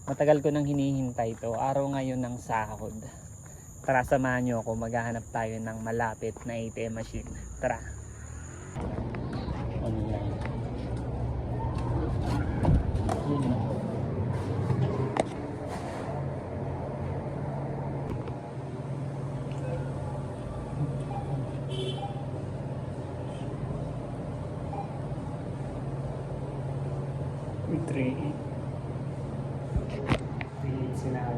Matagal ko nang hinihintay to. Araw ngayon ng sahod. Tara, samahan nyo ako. Maghahanap tayo ng malapit na ATM machine. Tara. Online. Yun na. Three sinabi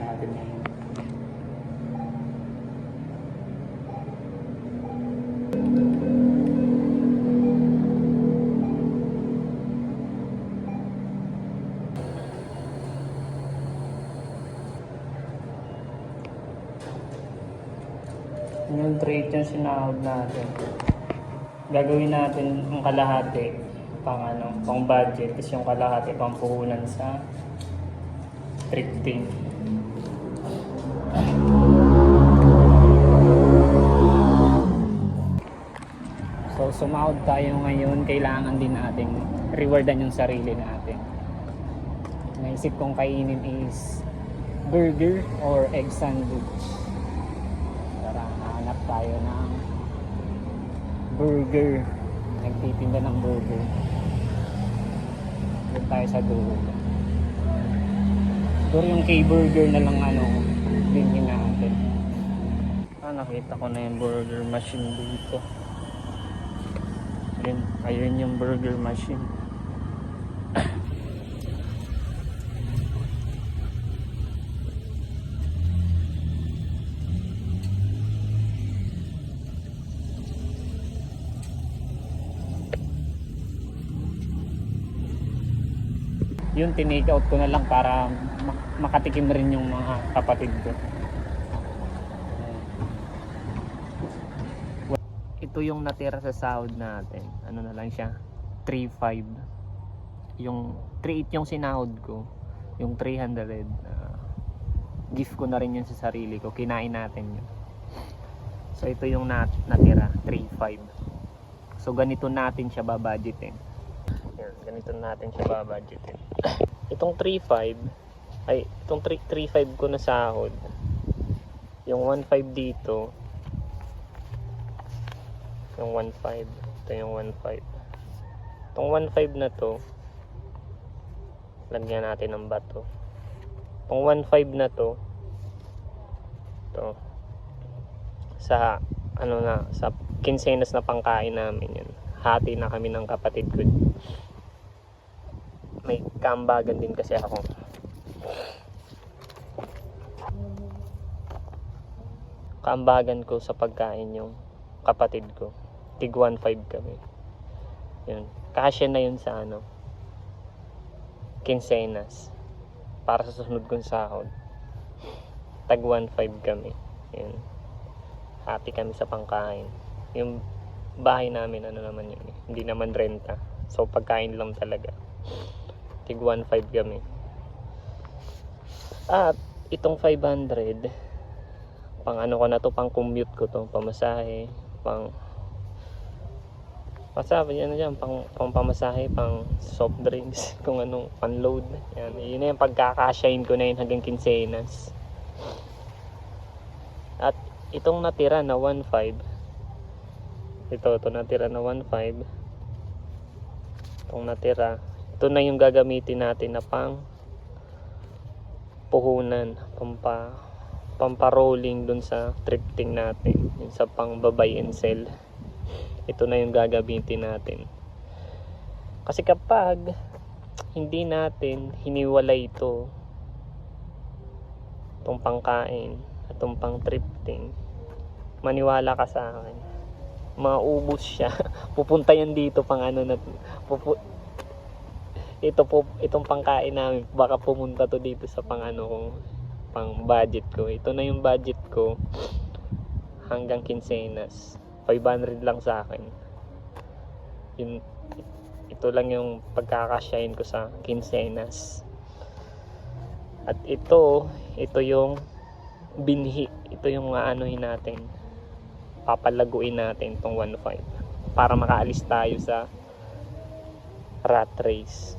natin ngayon. Yung trade yung sinahod natin. Gagawin natin ang kalahati pang budget, tapos yung kalahati pang puhunan sa thrifting. So sumahod tayo ngayon, kailangan din nating rewardan yung sarili natin. Naisip kong kainin is burger or egg sandwich. Tara, hanap tayo ng burger. Nagtitinda ng burger. Doon tayo sa dulo. Siguro yung K-burger na lang bilhin natin. Nakita ko na yung burger machine dito. Ayun yung burger machine. Yun, tinake out ko na lang para makatikim rin yung mga kapatid ko. Ito yung natira sa sahod natin. Ano na lang siya? 3.5. Yung 3.8 yung sinahod ko. Yung 300. Gift ko na rin yun sa sarili ko. Kinain natin yun. So ito yung natira. 3.5. So ganito natin siya babudgetin. Ganito natin siya babudgetin. Itong 3.5 ay itong 3.5 ko na sahod. Yung 1.5 dito. Yung 1.5. Ito yung 1.5. Itong 1.5 na to, lagyan natin ng bato. Itong 1.5 na to, ito, sa sa quincenas na pangkain namin yan. Hati na kami ng kapatid ko. May kambagan din kasi ako. Kambagan ko sa pagkain yung kapatid ko. Tig 1.5 kami. Yun. Kasya na yun sa quincenas. Para sa susunod kong sahod. Tag 1.5 kami. Yun. Hati kami sa pangkain. Yung bahay namin naman yun. Hindi naman renta. So pagkain lang talaga. Tig 1.5 kami. At itong 500 pang ko na to, pang commute ko to, pamasahe, pang pamasahe, pang soft drinks, kung anong panload. Yan, yun na yung pagkakasyahin ko na yun hanggang quincenas. At itong natira na 1.5, ito natira na 1.5, itong natira, ito na yung gagamitin natin na pang puhunan, pampa-rolling dun sa thrifting natin, yung sa pang buy and sell. Ito na yung gagamitin natin. Kasi kapag hindi natin hiniwalay itong pangkain at itong pang thrifting, maniwala ka sa akin, maubos siya. Pupunta yan dito pang itong pangkain namin, baka pumunta to dito sa pang budget ko. Ito na yung budget ko hanggang quincenas. 500 lang sa akin. Ito lang yung pagkakasyahin ko sa quincenas. At ito yung binhi. Ito yung natin. Papalaguin natin itong 1.5 para makaalis tayo sa rat race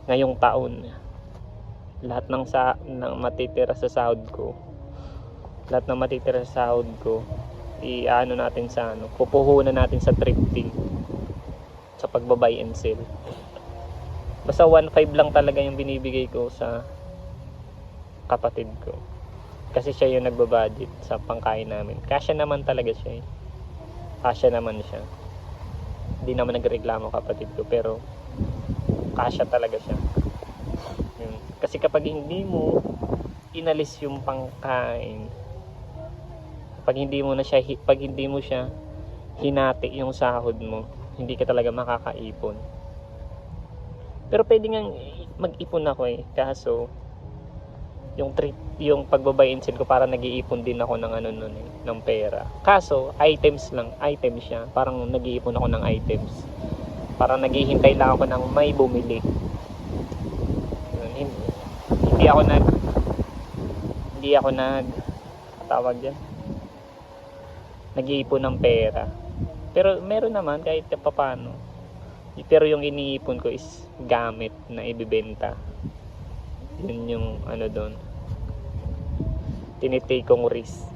ngayong taon. lahat ng matitira sa sahod ko, i-ano natin sa pupuhunan natin sa thrifting, sa pagbabay and sell. Basta 1.5 lang talaga yung binibigay ko sa kapatid ko, kasi siya yung nagbabudget sa pangkain namin. Kasya naman talaga siya kasya naman siya, hindi naman nagreklamo kapatid ko, pero kasya talaga siya. Yun. Kasi kapag hindi mo inalis yung pangkain, pag hindi mo siya hinati yung sahod mo, hindi ka talaga makakaipon. Pero pwede nga mag-ipon ako kaso yung pagbabay and sell ko, para nag-iipon din ako ng ng pera. Kaso items siya, parang nag-iipon ako ng items, parang naghihintay lang ako ng may bumili. Hindi ako tawag diyan, nag-iipon ng pera. Pero meron naman kahit papaano. Pero yung iniipon ko is gamit na ibibenta. Yun yung doon, tinitake kong risk.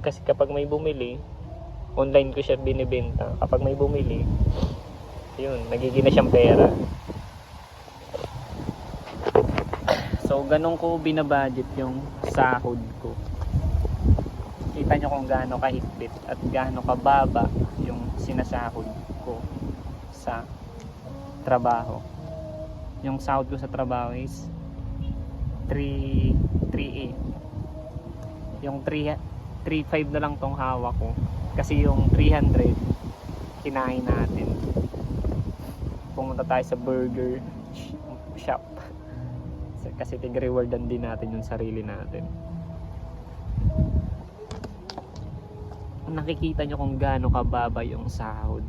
Kasi kapag may bumili, online ko siya binibenta. Kapag may bumili, yun, nagiging na siyang pera. So ganun ko binabudget yung sahod ko. Kita nyo kung gaano kahigpit at gaano kababa yung sinasahod ko sa trabaho. Yung sahod ko sa trabaho is 3.8. Yung 3.5 na lang tong hawak ko, kasi yung 300 kinain natin. Pumunta tayo sa burger shop kasi tig-rewardan din natin yung sarili natin. Nakikita nyo kung gaano kababa yung sahod.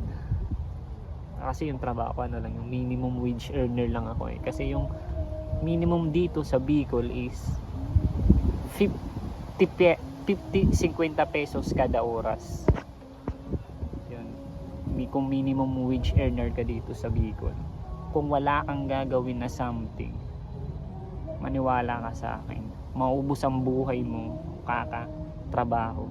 Kasi yung trabaho ko yung minimum wage earner lang ako kasi yung minimum dito sa Bicol is 50-50 pesos kada oras. Yun. Kung minimum wage earner ka dito sa Bicol, kung wala kang gagawin na something, maniwala ka sa akin, maubos ang buhay mo kakatrabaho.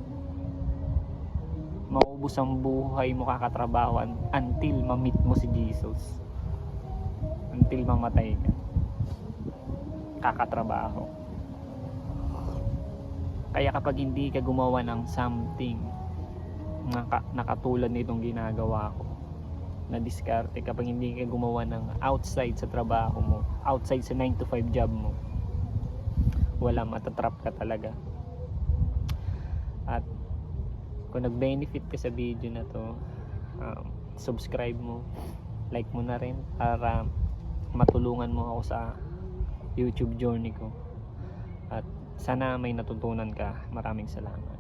Maubos ang buhay mo kakatrabaho until ma-meet mo si Jesus. Until mamatay ka, kakatrabaho. Kaya kapag hindi ka gumawa ng something na katulad nitong ginagawa ko na diskarte, kapag hindi ka gumawa ng outside sa trabaho mo, outside sa 9 to 5 job mo, wala, matatrap ka talaga. At kung nag-benefit ka sa video na to, subscribe mo, like mo na rin para matulungan mo ako sa YouTube journey ko. At sana may natutunan ka. Maraming salamat.